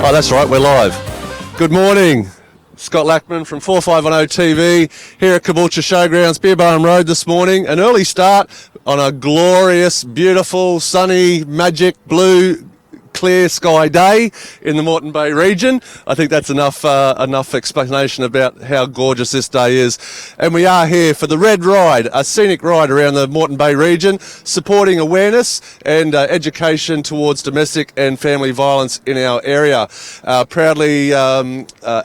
Oh, that's right, we're live. Good morning. Scott Lackman from 4510 TV here at Caboolture Showgrounds, Beer Barham Road this morning. An early start on a glorious, beautiful, sunny, magic, blue, clear sky day in the Moreton Bay region. I think that's enough explanation about how gorgeous this day is. And we are here for the Red Ride, a scenic ride around the Moreton Bay region, supporting awareness and education towards domestic and family violence in our area. Proudly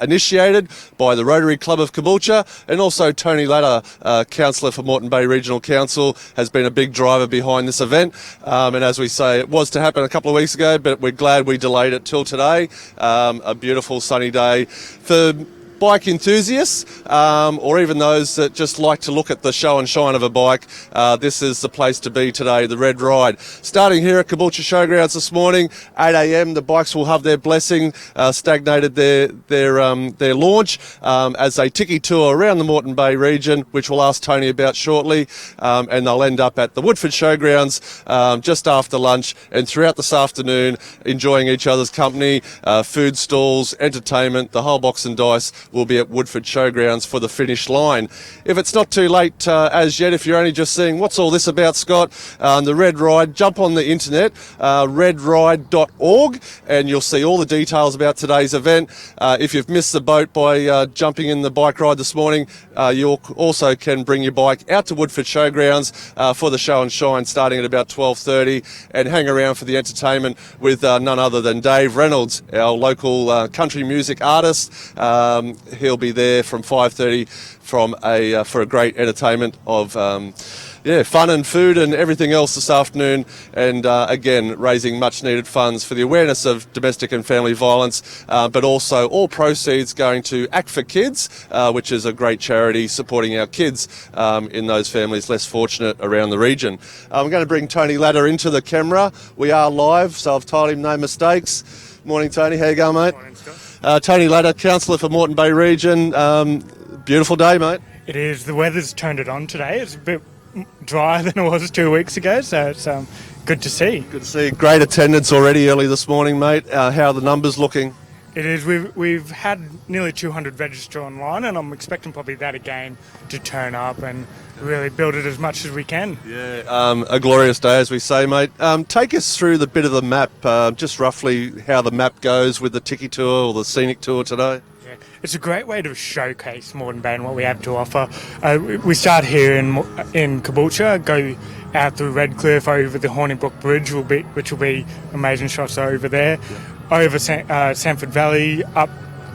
initiated by the Rotary Club of Caboolture, and also Tony Latter, Councillor for Moreton Bay Regional Council, has been a big driver behind this event. And as we say, it was to happen a couple of weeks ago, but we're glad we delayed it till today. A beautiful sunny day for bike enthusiasts, or even those that just like to look at the show and shine of a bike. This is the place to be today, the Red Ride. Starting here at Caboolture Showgrounds this morning, 8 a.m, the bikes will have their blessing, stagnated their launch as a tiki tour around the Moreton Bay region, which we'll ask Tony about shortly, and they'll end up at the Woodford Showgrounds just after lunch, and throughout this afternoon enjoying each other's company, food stalls, entertainment, the whole box and dice will be at Woodford Showgrounds for the finish line. If it's not too late as yet, if you're only just seeing what's all this about, Scott, the Red Ride, jump on the internet, redride.org, and you'll see all the details about today's event. If you've missed the boat by jumping in the bike ride this morning, you also can bring your bike out to Woodford Showgrounds for the show and shine starting at about 12:30, and hang around for the entertainment with none other than Dave Reynolds, our local country music artist. He'll be there from 5:30 for a great entertainment of fun and food and everything else this afternoon, and again raising much needed funds for the awareness of domestic and family violence, but also all proceeds going to Act for Kids, which is a great charity supporting our kids in those families less fortunate around the region. I'm going to bring Tony Latter into the camera. We are live, so I've told him no mistakes. Morning, Tony. How you going, mate? Morning, Scott. Tony Latter, Councillor for Moreton Bay Region. Beautiful day, mate. It is. The weather's turned it on today. It's a bit drier than it was 2 weeks ago, so it's good to see. Good to see. Great attendance already early this morning, mate. How are the numbers looking? It is. We've had nearly 200 register online, and I'm expecting probably that again to turn up and really build it as much as we can. Yeah, a glorious day, as we say, mate. Take us through the bit of the map, just roughly how the map goes with the tiki tour or the scenic tour today. Yeah, it's a great way to showcase Moreton Bay and what we have to offer. We start here in Caboolture, go out through Redcliffe over the Horningbrook Bridge, which will be amazing shots over there. Yeah. Over Sanford Valley, up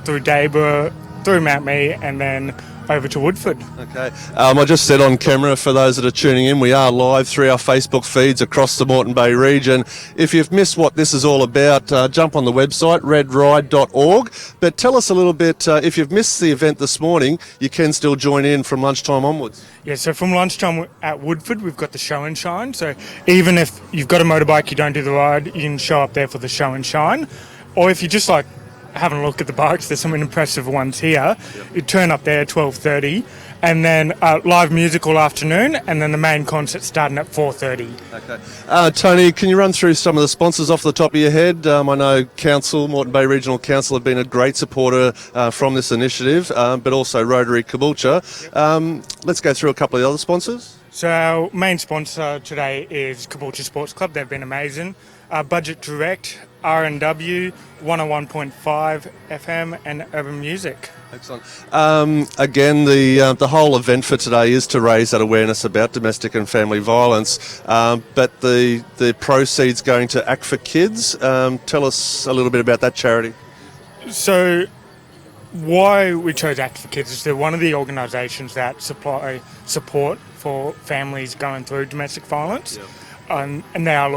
through Dayber, through Mount Mee, and then over to Woodford. Okay. I just said on camera, for those that are tuning in, we are live through our Facebook feeds across the Moreton Bay region. If you've missed what this is all about, jump on the website, redride.org. But tell us a little bit, if you've missed the event this morning, you can still join in from lunchtime onwards. Yeah, so from lunchtime at Woodford, we've got the show and shine. So even if you've got a motorbike, you don't do the ride, you can show up there for the show and shine. Or if you just like having a look at the bikes, there's some impressive ones here. Yep. You turn up there at 12:30, and then live music all afternoon, and then the main concert starting at 4:30. Okay. Tony, can you run through some of the sponsors off the top of your head? I know Moreton Bay Regional Council have been a great supporter from this initiative, but also Rotary Caboolture. Yep. Let's go through a couple of the other sponsors. So our main sponsor today is Caboolture Sports Club. They've been amazing. Budget Direct, R&W, 101.5 FM, and Urban Music. Excellent. Again, the whole event for today is to raise that awareness about domestic and family violence, but the proceeds going to Act for Kids. Tell us a little bit about that charity. So why we chose Act for Kids is they're one of the organisations that supply support for families going through domestic violence, and they are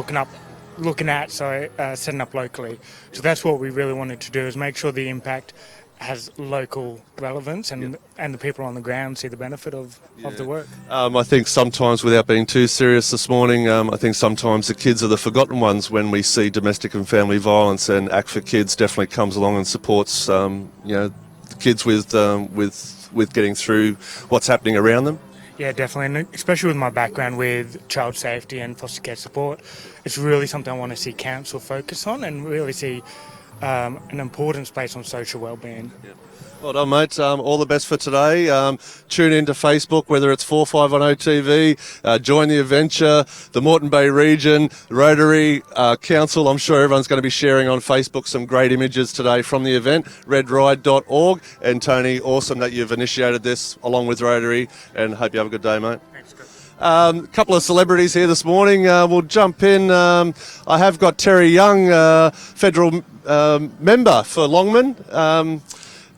setting up locally. So that's what we really wanted to do, is make sure the impact has local relevance and the people on the ground see the benefit of the work. I think sometimes, without being too serious this morning, I think sometimes the kids are the forgotten ones when we see domestic and family violence, and Act for Kids definitely comes along and supports the kids with getting through what's happening around them. Yeah, definitely, and especially with my background with child safety and foster care support, it's really something I want to see council focus on and really see an importance placed on social wellbeing. Well done, mate. All the best for today. Tune in to Facebook, whether it's 4510 TV, join the adventure, the Moreton Bay region, Rotary Council. I'm sure everyone's going to be sharing on Facebook some great images today from the event, redride.org. And Tony, awesome that you've initiated this along with Rotary, and hope you have a good day, mate. Thanks, Chris. A couple of celebrities here this morning. We'll jump in. I have got Terry Young, federal member for Longman.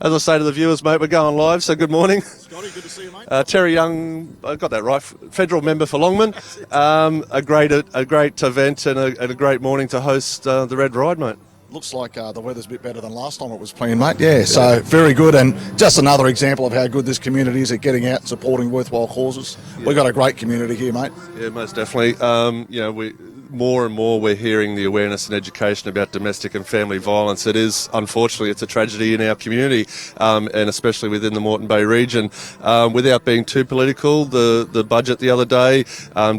As I say to the viewers, mate, we're going live, so good morning. Scotty, good to see you, mate. Terry Young, I got that right, federal member for Longman. A great event and a great morning to host the Red Ride, mate. Looks like the weather's a bit better than last time it was playing, mate. Yeah, so very good, and just another example of how good this community is at getting out and supporting worthwhile causes. Yeah. We've got a great community here, mate. Yeah, most definitely. More and more we're hearing the awareness and education about domestic and family violence. It is, unfortunately, it's a tragedy in our community, and especially within the Moreton Bay region. Without being too political, the budget the other day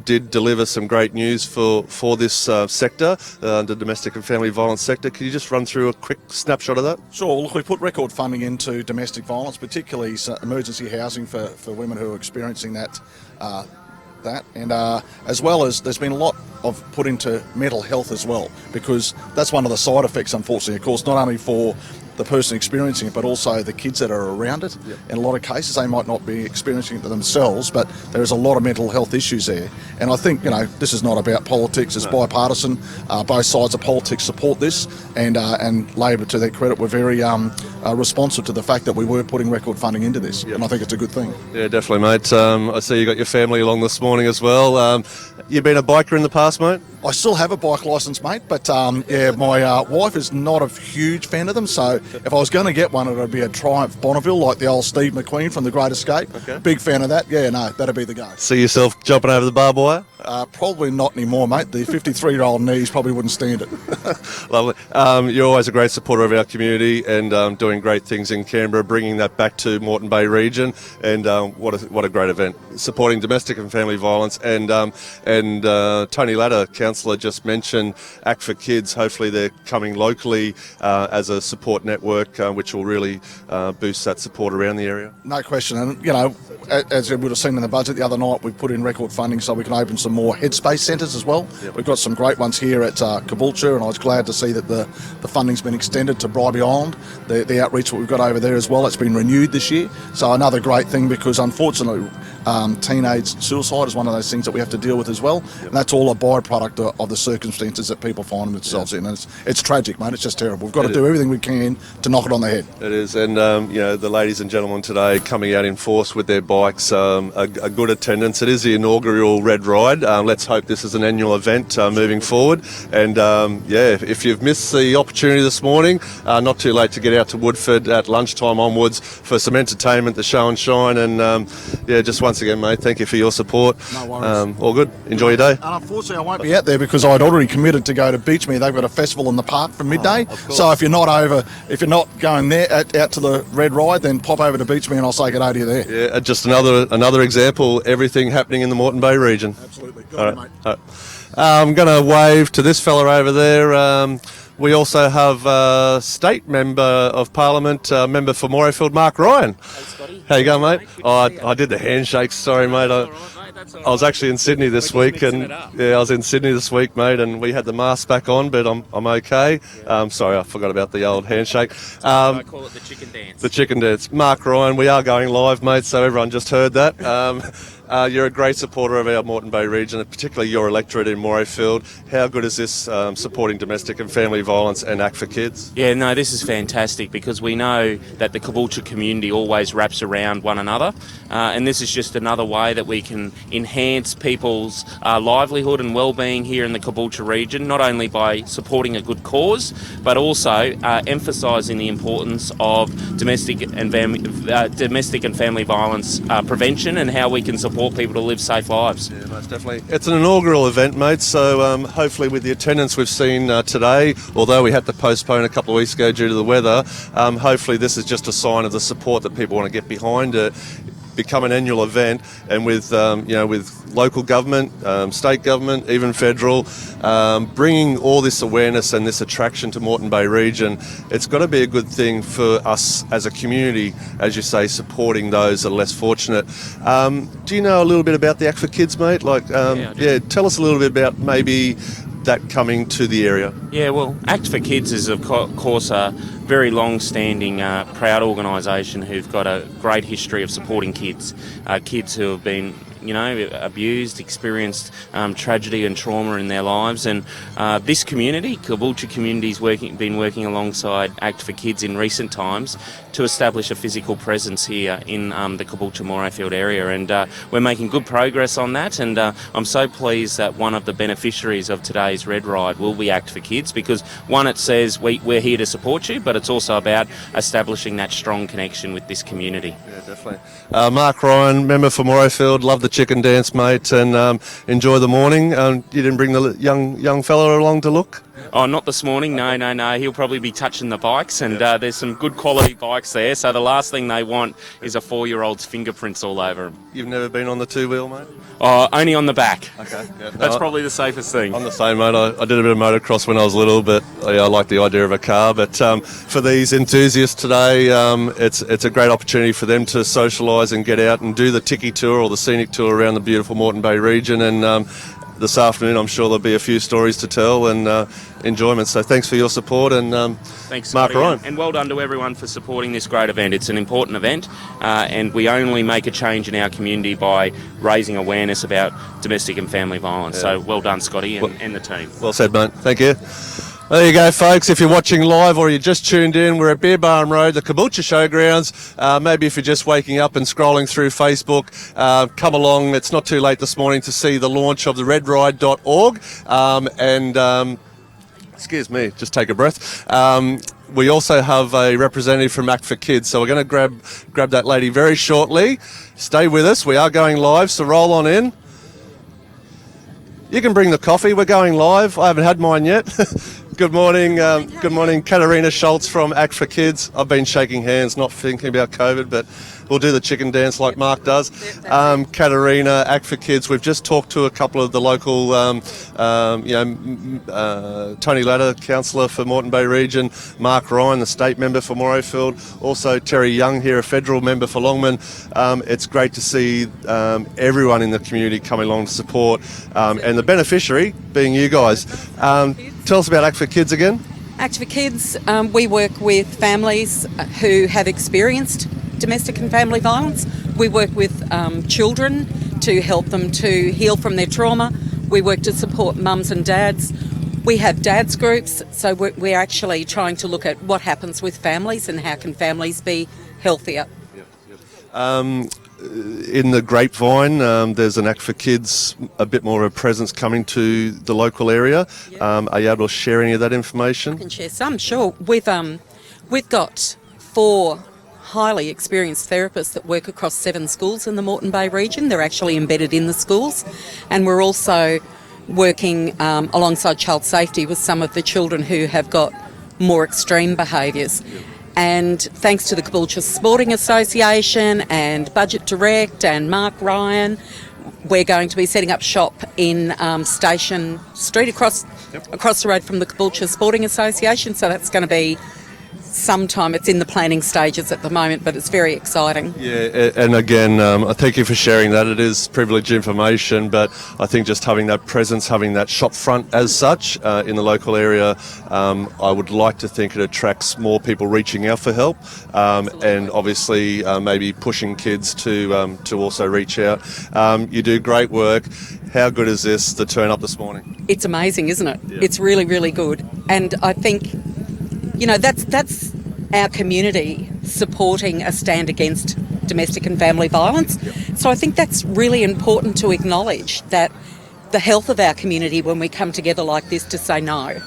did deliver some great news for this sector, the domestic and family violence sector. Can you just run through a quick snapshot of that? Sure. Look, we put record funding into domestic violence, particularly emergency housing for women who are experiencing that. And as well as there's been a lot of put into mental health as well, because that's one of the side effects, unfortunately, of course, not only for the person experiencing it, but also the kids that are around it. Yep. In a lot of cases, they might not be experiencing it themselves, but there is a lot of mental health issues there. And I think, this is not about politics, it's bipartisan. Both sides of politics support this, and Labor, to their credit, were very responsive to the fact that we were putting record funding into this. Yep. And I think it's a good thing. Yeah, definitely, mate. I see you got your family along this morning as well. You've been a biker in the past, mate? I still have a bike licence, mate, but my wife is not a huge fan of them, so if I was going to get one, it would be a Triumph Bonneville, like the old Steve McQueen from The Great Escape. Okay. Big fan of that. Yeah, no, that'd be the go. See yourself jumping over the barbed wire? Probably not anymore, mate. The 53-year-old knees probably wouldn't stand it. Lovely. You're always a great supporter of our community and doing great things in Canberra, bringing that back to Moreton Bay region. And what a great event, supporting domestic and family violence. And Tony Latta, councillor, just mentioned Act for Kids. Hopefully they're coming locally as a support network, which will really boost that support around the area. No question. And, as you would have seen in the budget the other night, we've put in record funding so we can open some more headspace centres as well. Yep. We've got some great ones here at Caboolture, and I was glad to see that the funding's been extended to Bribey Island. The outreach that we've got over there as well, it's been renewed this year. So another great thing, because unfortunately teenage suicide is one of those things that we have to deal with as well. Yep. And that's all a byproduct of the circumstances that people find themselves in. And it's tragic, mate. It's just terrible. We've got to do everything we can to knock it on the head. It is. And, the ladies and gentlemen today coming out in force with their bikes, a good attendance. It is the inaugural Red Ride. Let's hope this is an annual event moving forward. And, if you've missed the opportunity this morning, not too late to get out to Woodford at lunchtime onwards for some entertainment, the show and shine. And, just once again, mate, thank you for your support. No worries. All good. Enjoy your day. And unfortunately, I won't be out there because I'd already committed to go to Beachmere. They've got a festival in the park from midday. So if you're not going there out to the Red Ride, then pop over to Beachmere and I'll say good day to you there. Yeah, just another example. Everything happening in the Moreton Bay region. Absolutely. Got it, mate. All right. I'm going to wave to this fella over there. We also have State Member of Parliament, Member for Morayfield, Mark Ryan. Hey, Scotty. How you going, mate? I did the handshake. Sorry, mate. I was actually in Sydney this week, and I was in Sydney this week, mate, and we had the mask back on, but I'm okay. Yeah. Sorry, I forgot about the old handshake. I call it the chicken dance. The chicken dance. Mark Ryan, we are going live, mate, so everyone just heard that. You're a great supporter of our Moreton Bay region, and particularly your electorate in Morayfield. How good is this supporting domestic and family violence and Act for Kids? Yeah, no, this is fantastic because we know that the Caboolture community always wraps around one another, and this is just another way that we can enhance people's livelihood and well-being here in the Caboolture region, not only by supporting a good cause, but also emphasising the importance of domestic and family violence prevention and how we can support people to live safe lives. Yeah, most definitely. It's an inaugural event, mate, so hopefully with the attendance we've seen today, although we had to postpone a couple of weeks ago due to the weather, hopefully this is just a sign of the support that people want to get behind. become an annual event, and with with local government, state government, even federal, bringing all this awareness and this attraction to Moreton Bay region, it's got to be a good thing for us as a community, as you say, supporting those that are less fortunate. Do you know a little bit about the Act for Kids, mate? Tell us a little bit about maybe that coming to the area. Yeah, well, Act for Kids is of course a very long-standing, proud organisation who've got a great history of supporting kids, kids who have been abused, experienced tragedy and trauma in their lives. And this community, Caboolture community, has been working alongside Act for Kids in recent times to establish a physical presence here in the Caboolture Morayfield area, and we're making good progress on that. And I'm so pleased that one of the beneficiaries of today's Red Ride will be Act for Kids, because one, it says we're here to support you, but it's also about establishing that strong connection with this community. Yeah, definitely. Mark Ryan, member for Morayfield, love the chicken dance, mate, and enjoy the morning. You didn't bring the young fella along to look? Oh, not this morning, no. He'll probably be touching the bikes, and there's some good quality bikes there, so the last thing they want is a 4-year-old's fingerprints all over them. You've never been on the two-wheel, mate? Oh, only on the back. Okay. Yeah. That's probably the safest thing. I'm the same, mate. I did a bit of motocross when I was little, but I like the idea of a car. But for these enthusiasts today, it's a great opportunity for them to socialise and get out and do the Tiki Tour or the scenic tour around the beautiful Moreton Bay region. And this afternoon, I'm sure there'll be a few stories to tell and enjoyment. So thanks for your support, and thanks, Mark Scotty, Ryan. and well done to everyone for supporting this great event. It's an important event, and we only make a change in our community by raising awareness about domestic and family violence. So well done, Scotty, and the team. Well said, mate. Thank you. There you go, folks. If you're watching live or you just tuned in, we're at Beer Barn Road, the Caboolture Showgrounds. Maybe if you're just waking up and scrolling through Facebook, come along. It's not too late this morning to see the launch of the redride.org. Excuse me, just take a breath. We also have a representative from Act for Kids, so we're going to grab that lady very shortly. Stay with us. We are going live, so roll on in. You can bring the coffee. We're going live. I haven't had mine yet. Good morning. Good morning, Katarina Schultz from Act for Kids. I've been shaking hands, not thinking about COVID, but we'll do the chicken dance like Mark does. Katarina, Act for Kids. We've just talked to a couple of the local, Tony Latter, councillor for Moreton Bay region, Mark Ryan, the state member for Morayfield, also Terry Young here, a federal member for Longman. It's great to see everyone in the community coming along to support, and the beneficiary being you guys. Tell us about Act for Kids again. Act for Kids, we work with families who have experienced domestic and family violence. We work with children to help them to heal from their trauma. We work to support mums and dads. We have dads groups, so we're actually trying to look at what happens with families and how can families be healthier. In the grapevine, there's an Act for Kids, a bit more of a presence coming to the local area. Are you able to share any of that information? I can share some, sure. We've got 4 highly experienced therapists that work across 7 schools in the Moreton Bay region. They're actually embedded in the schools, and we're also working alongside child safety with some of the children who have got more extreme behaviours. And thanks to the Caboolture Sporting Association and Budget Direct and Mark Ryan, we're going to be setting up shop in Station Street across the road from the Caboolture Sporting Association. So that's going to be sometime. It's in the planning stages at the moment, but it's very exciting. Yeah, and again, I thank you for sharing that. It is privileged information, but I think just having that presence, having that shop front as such in the local area, I would like to think it attracts more people reaching out for help, and obviously maybe pushing kids to also reach out. You do great work. How good is this, the turn up this morning? It's amazing, isn't it? Yeah. It's really, really good. And I think, that's our community supporting a stand against domestic and family violence. Yep. So I think that's really important to acknowledge that the health of our community when we come together like this to say no,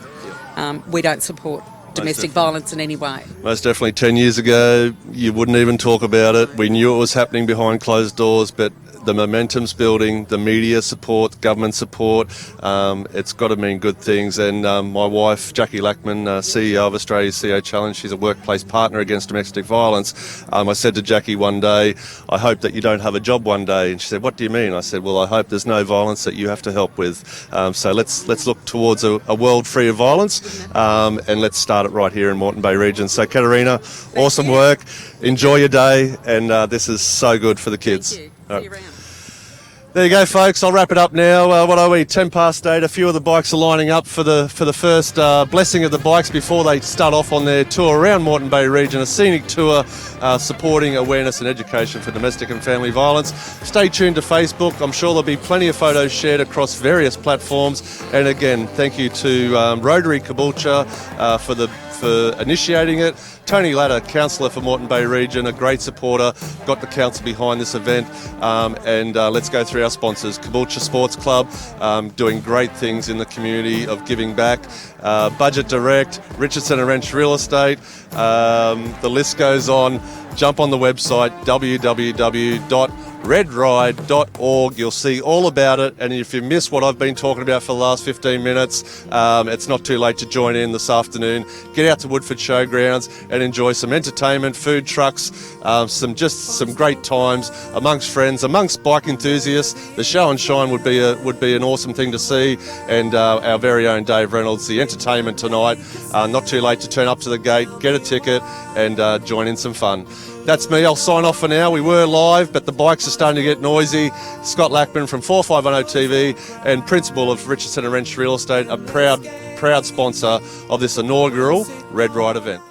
we don't support domestic violence in any way. Most definitely. 10 years ago, you wouldn't even talk about it. We knew it was happening behind closed doors, but the momentum's building, the media support, government support. It's got to mean good things. And my wife, Jackie Lackman, CEO of Australia's CEO Challenge, she's a workplace partner against domestic violence. I said to Jackie one day, I hope that you don't have a job one day. And she said, what do you mean? I said, well, I hope there's no violence that you have to help with. So let's look towards a world free of violence, and let's start it right here in Moreton Bay region. So Katarina, awesome work. Enjoy your day, and this is so good for the kids. Thank you. All See you right. around. There you go, folks. I'll wrap it up now. What are we? 10 past 8. A few of the bikes are lining up for the first blessing of the bikes before they start off on their tour around Moreton Bay region, a scenic tour supporting awareness and education for domestic and family violence. Stay tuned to Facebook. I'm sure there'll be plenty of photos shared across various platforms. And again, thank you to Rotary Caboolture for initiating it. Tony Latta, Councillor for Moreton Bay Region, a great supporter, got the council behind this event. And let's go through our sponsors. Caboolture Sports Club, doing great things in the community of giving back. Budget Direct, Richardson&Wrench Real Estate. The list goes on. Jump on the website, www.redride.org. You'll see all about it. And if you miss what I've been talking about for the last 15 minutes, it's not too late to join in this afternoon. Get out to Woodford Showgrounds and enjoy some entertainment, food trucks, some great times amongst friends, amongst bike enthusiasts. The show and shine would be an awesome thing to see. And our very own Dave Reynolds, the entertainment tonight. Not too late to turn up to the gate, get a ticket, and join in some fun. That's me. I'll sign off for now. We were live, but the bikes are starting to get noisy. Scott Lackman from 4510 TV and principal of Richardson&Wrench Real Estate, a proud sponsor of this inaugural Red Ride event.